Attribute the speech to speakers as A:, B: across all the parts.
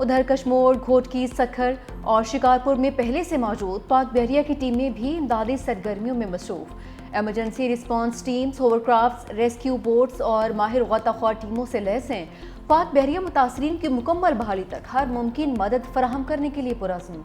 A: ادھر کشمور، گھوٹکی، سکھر اور شکارپور میں پہلے سے موجود پاک بحریہ کی ٹیمیں بھی امدادی سرگرمیوں میں مصروف۔ Emergency response teams, ہوور crafts, rescue bots اور ماہر غوطہ خور ٹیموں سے لیس ہیں۔ پاک بحریہ متاثرین کی مکمل بحالی تک ہر ممکن مدد فراہم کرنے کے لیے پرعزم۔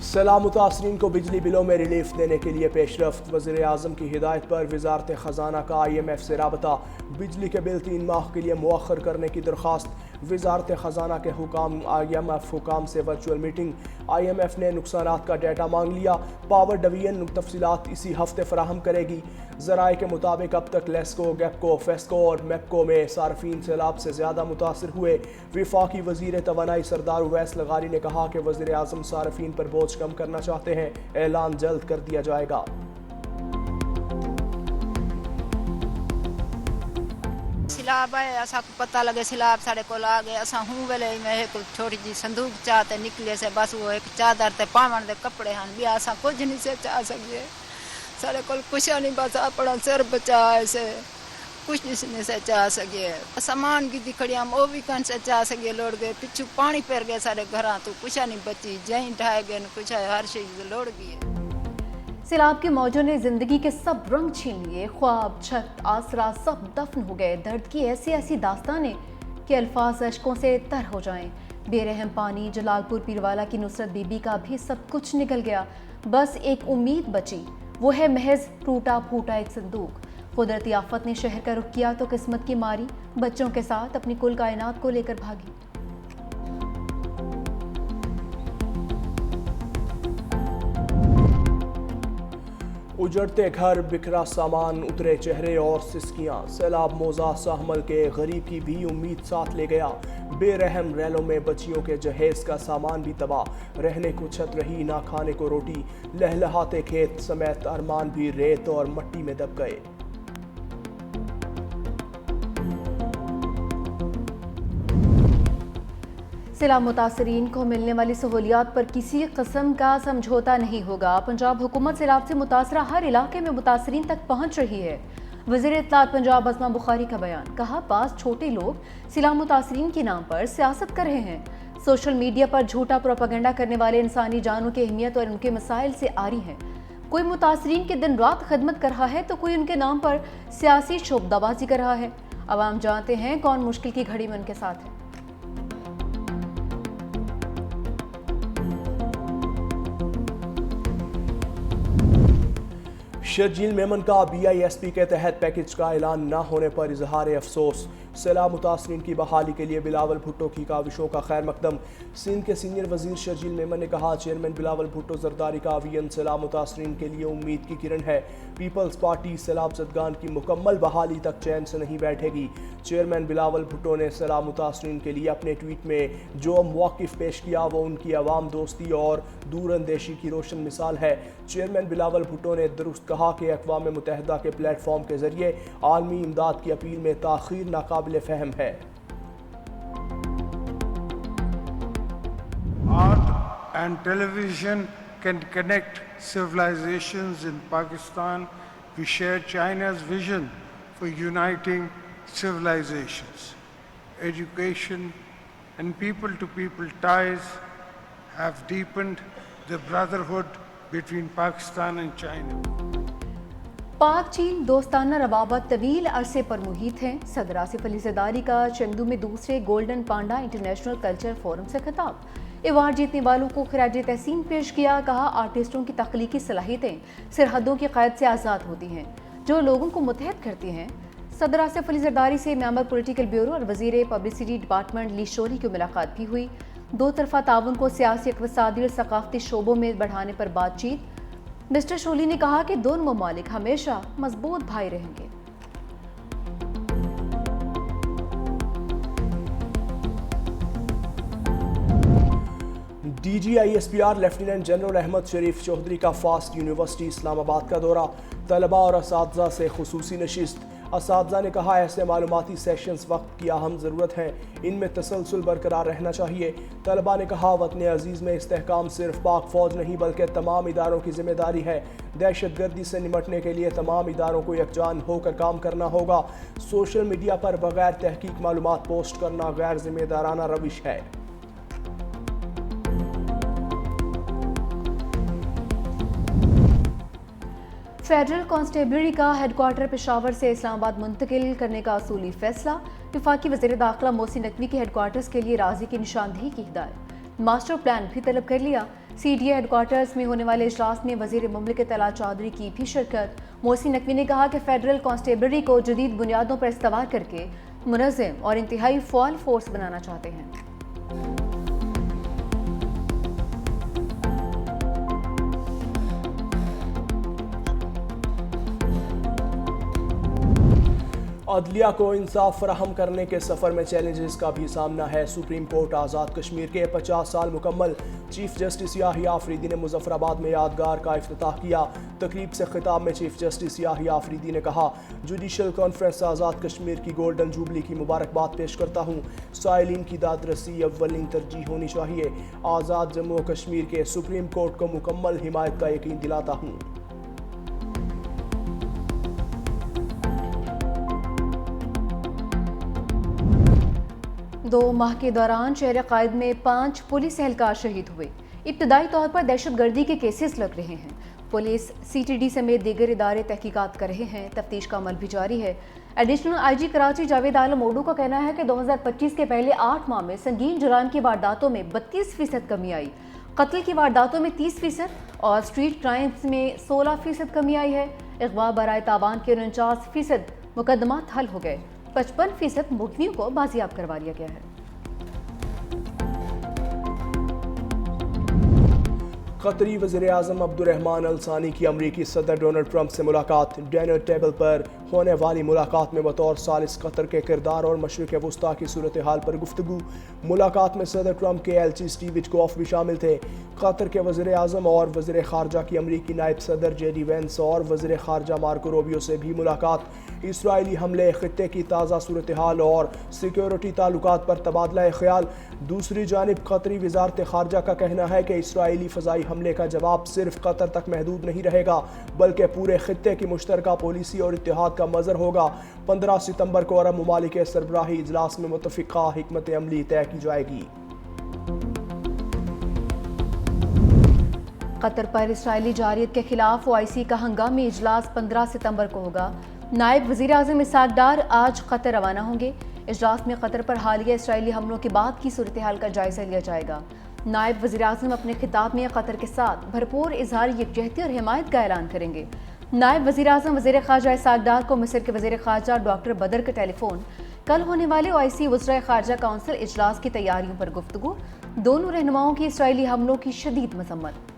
B: سیلاب متاثرین کو بجلی بلوں میں ریلیف دینے کے لیے پیش رفت۔ وزیر اعظم کی ہدایت پر وزارت خزانہ کا IMF سے رابطہ، بجلی کے بل 3 ماہ کے لیے مؤخر کرنے کی درخواست۔ وزارت خزانہ کے حکام IMF حکام سے ورچوئل میٹنگ۔ IMF نے نقصانات کا ڈیٹا مانگ لیا، پاور ڈویژن تفصیلات اسی ہفتے فراہم کرے گی۔ ذرائع کے مطابق اب تک لیسکو، گیپکو، فیسکو اور میپکو میں صارفین سیلاب سے زیادہ متاثر ہوئے۔ وفاقی وزیر توانائی سردار اویس لغاری نے کہا کہ وزیر اعظم صارفین پر بوجھ کم کرنا چاہتے ہیں، اعلان جلد کر دیا جائے گا۔
C: سیلاب آئے اسا کو پتہ لگے سیلاب ساڑے کو آ گئے اسا ہوں ویلے میں ایک چھوٹی جی صندوق چاہتے نکلے سے بس وہ ایک چادر تے پاون دے کپڑے ہن بھی اسا کچھ نہیں سے چاہ سکے ساڑے کول کچھ نہیں بس اپنا سر بچا سے کچھ نہیں سے چاہ سکے سامان کی دکھڑیاں وہ بھی کن سے چاہ سکے لوڑ گئے پچھو پانی پھر گئے سارے گھراں تو کچھ نہیں بچی جہیں ڈھائے گئے کچھ ہر شے لوڑ گئی۔
A: سیلاب کے موجوں نے زندگی کے سب رنگ چھین لیے، خواب، چھت، آسرا سب دفن ہو گئے۔ درد کی ایسی داستانیں کہ الفاظ اشکوں سے تر ہو جائیں۔ بے رحم پانی، جلال پور پیروالا کی نصرت بی بی کا بھی سب کچھ نکل گیا، بس ایک امید بچی، وہ ہے محض ٹوٹا پھوٹا ایک صندوق۔ قدرتی آفت نے شہر کا رخ کیا تو قسمت کی ماری بچوں کے ساتھ اپنی کل کائنات کو لے کر بھاگی۔
B: اجڑتے گھر، بکھرا سامان، اترے چہرے اور سسکیاں۔ سیلاب موزہ ساحمل کے غریب کی بھی امید ساتھ لے گیا۔ بے رحم ریلوں میں بچیوں کے جہیز کا سامان بھی تباہ، رہنے کو چھت رہی نہ کھانے کو روٹی، لہلہاتے کھیت سمیت ارمان بھی ریت اور مٹی میں دب گئے۔
A: سیلاب متاثرین کو ملنے والی سہولیات پر کسی قسم کا سمجھوتا نہیں ہوگا۔ پنجاب حکومت سیلاب سے متاثرہ ہر علاقے میں متاثرین تک پہنچ رہی ہے۔ وزیر اطلاعات پنجاب عظمہ بخاری کا بیان، کہا بعض چھوٹے لوگ سیلاب متاثرین کے نام پر سیاست کر رہے ہیں، سوشل میڈیا پر جھوٹا پروپیگنڈا کرنے والے انسانی جانوں کی اہمیت اور ان کے مسائل سے آری ہیں۔ کوئی متاثرین کی دن رات خدمت کر رہا ہے تو کوئی ان کے نام پر سیاسی شعبدہ بازی کر رہا ہے۔ عوام جانتے ہیں کون مشکل کی گھڑی میں ان کے ساتھ ہے۔
B: شرجیل میمن کا BISP کے تحت پیکج کا اعلان نہ ہونے پر اظہار افسوس۔ سیلاب متاثرین کی بحالی کے لیے بلاول بھٹو کی کاوشوں کا خیر مقدم۔ سندھ کے سینئر وزیر شرجیل میمن نے کہا چیئرمین بلاول بھٹو زرداری کا عوین سیلاب متاثرین کے لیے امید کی کرن ہے۔ پیپلز پارٹی سیلاب زدگان کی مکمل بحالی تک چین سے نہیں بیٹھے گی۔ چیئرمین بلاول بھٹو نے سیلاب متاثرین کے لیے اپنے ٹویٹ میں جو مواقف پیش کیا وہ ان کی عوام دوستی اور دور اندیشی کی روشن مثال ہے۔ چیئرمین بلاول بھٹو نے درست کہا کہ اقوام متحدہ کے پلیٹ فارم کے ذریعے عالمی امداد کی اپیل میں تاخیر ناقابل فہم ہے۔
D: Art and television can connect civilizations in Pakistan. We share China's vision for uniting civilizations. Education and people-to-people ties have deepened the brotherhood between Pakistan and China.
A: پاک چین دوستانہ روابط طویل عرصے پر محیط ہیں۔ صدر آصف علی زرداری کا چندو میں دوسرے golden panda international culture forum سے خطاب، ایوارڈ جیتنے والوں کو خراج تحسین پیش کیا، کہا آرٹسٹوں کی تخلیقی صلاحیتیں سرحدوں کی قید سے آزاد ہوتی ہیں جو لوگوں کو متحد کرتی ہیں۔ صدر آصف علی زرداری سے ممبر پولیٹیکل بیورو اور وزیر پبلسٹی ڈپارٹمنٹ لی شوری کی ملاقات بھی ہوئی۔ دو طرفہ تعاون کو سیاسی، اقتصادی اور ثقافتی شعبوں میں بڑھانے پر بات چیت۔ مسٹر شولی نے کہا کہ دونوں ممالک ہمیشہ مضبوط بھائی رہیں گے۔
B: DGISPR لیفٹیننٹ جنرل احمد شریف چودھری کا فاسٹ یونیورسٹی اسلام آباد کا دورہ، طلباء اور اساتذہ سے خصوصی نشست۔ اساتذہ نے کہا ایسے معلوماتی سیشنز وقت کی اہم ضرورت ہیں، ان میں تسلسل برقرار رہنا چاہیے۔ طلباء نے کہا وطن عزیز میں استحکام صرف پاک فوج نہیں بلکہ تمام اداروں کی ذمہ داری ہے۔ دہشت گردی سے نمٹنے کے لیے تمام اداروں کو یکجان ہو کر کام کرنا ہوگا۔ سوشل میڈیا پر بغیر تحقیق معلومات پوسٹ کرنا غیر ذمہ دارانہ روش ہے۔
A: فیڈرل کانسٹیبلری کا ہیڈ کوارٹر پشاور سے اسلام آباد منتقل کرنے کا اصولی فیصلہ۔ وفاقی وزیر داخلہ محسن نقوی کی ہیڈ کوارٹرز کے لیے راضی کی نشاندہی کی ہدایت۔ ماسٹر پلان بھی طلب کر لیا۔ C D A headquarters میں ہونے والے اجلاس میں وزیر مملکت طلعت چودھری کی بھی شرکت۔ محسن نقوی نے کہا کہ فیڈرل کانسٹیبلری کو جدید بنیادوں پر استوار کر کے منظم اور انتہائی فعال فورس بنانا چاہتے ہیں۔
B: عدلیہ کو انصاف فراہم کرنے کے سفر میں چیلنجز کا بھی سامنا ہے۔ سپریم کورٹ آزاد کشمیر کے 50 سال مکمل چیف جسٹس یاحییٰ آفریدی نے مظفر آباد میں یادگار کا افتتاح کیا۔ تقریب سے خطاب میں چیف جسٹس یاحییٰ آفریدی نے کہا جوڈیشل کانفرنس آزاد کشمیر کی گولڈن جوبلی کی مبارکباد پیش کرتا ہوں۔ سائلین کی داد رسی اولین ترجیح ہونی چاہیے۔ آزاد جموں و کشمیر کے سپریم کورٹ کو مکمل حمایت کا یقین دلاتا ہوں۔
A: 2 ماہ کے دوران شہر قائد میں 5 پولیس اہلکار شہید ہوئے۔ ابتدائی طور پر دہشت گردی کے کیسز لگ رہے ہیں۔ پولیس سی ٹی ڈی سمیت دیگر ادارے تحقیقات کر رہے ہیں۔ تفتیش کا عمل بھی جاری ہے۔ Additional I G Karachi Javed Alam Odho کا کہنا ہے کہ 2025 کے پہلے 8 ماہ میں سنگین جرائم کی وارداتوں میں 32% کمی آئی، قتل کی وارداتوں میں 30% اور اسٹریٹ کرائمز میں 16% کمی آئی ہے۔ اغوا برائے تاوان کے 49% مقدمات حل ہو گئے، 55% ملزموں کو بازیاب کروا لیا گیا ہے۔
B: قطری وزیر اعظم عبدالرحمن الثانی کی امریکی صدر ڈونلڈ ٹرمپ سے ملاقات۔ ڈنر ٹیبل پر ہونے والی ملاقات میں بطور ثالث قطر کے کردار اور مشرق وسطیٰ کی صورتحال پر گفتگو۔ ملاقات میں صدر ٹرمپ کے ایلچی سٹیو وٹکوف بھی شامل تھے۔ قطر کے وزیر اعظم اور وزیر خارجہ کی امریکی نائب صدر جے ڈی وینس اور وزیر خارجہ مارکو روبیو سے بھی ملاقات۔ اسرائیلی حملے، خطے کی تازہ صورتحال اور سیکیورٹی تعلقات پر تبادلہ خیال۔ دوسری جانب قطری وزارت خارجہ کا کہنا ہے کہ اسرائیلی فضائی حملے کا جواب صرف قطر تک محدود نہیں رہے گا بلکہ پورے خطے کی مشترکہ پالیسی اور اتحاد کا مظہر ہوگا۔ 15 ستمبر کو عرب ممالک کے سربراہی اجلاس میں متفقہ حکمت عملی طے کی جائے گی۔
A: قطر پر اسرائیلی جارحیت کے خلاف OIC کا ہنگامی اجلاس 15 ستمبر کو ہوگا۔ نائب وزیر اعظم اسحاق ڈار آج قطر روانہ ہوں گے۔ اجلاس میں قطر پر حالیہ اسرائیلی حملوں کے بعد کی صورتحال کا جائزہ لیا جائے گا۔ نائب وزیر اعظم اپنے خطاب میں قطر کے ساتھ بھرپور اظہار یکجہتی اور حمایت کا اعلان کریں گے۔ نائب وزیر اعظم وزیر خارجہ اسحاق ڈار کو مصر کے وزیر خارجہ ڈاکٹر بدر کا ٹیلی فون۔ کل ہونے والے OIC وزرائے خارجہ کونسل اجلاس کی تیاریوں پر گفتگو۔ دونوں رہنماؤں کی اسرائیلی حملوں کی شدید مذمت۔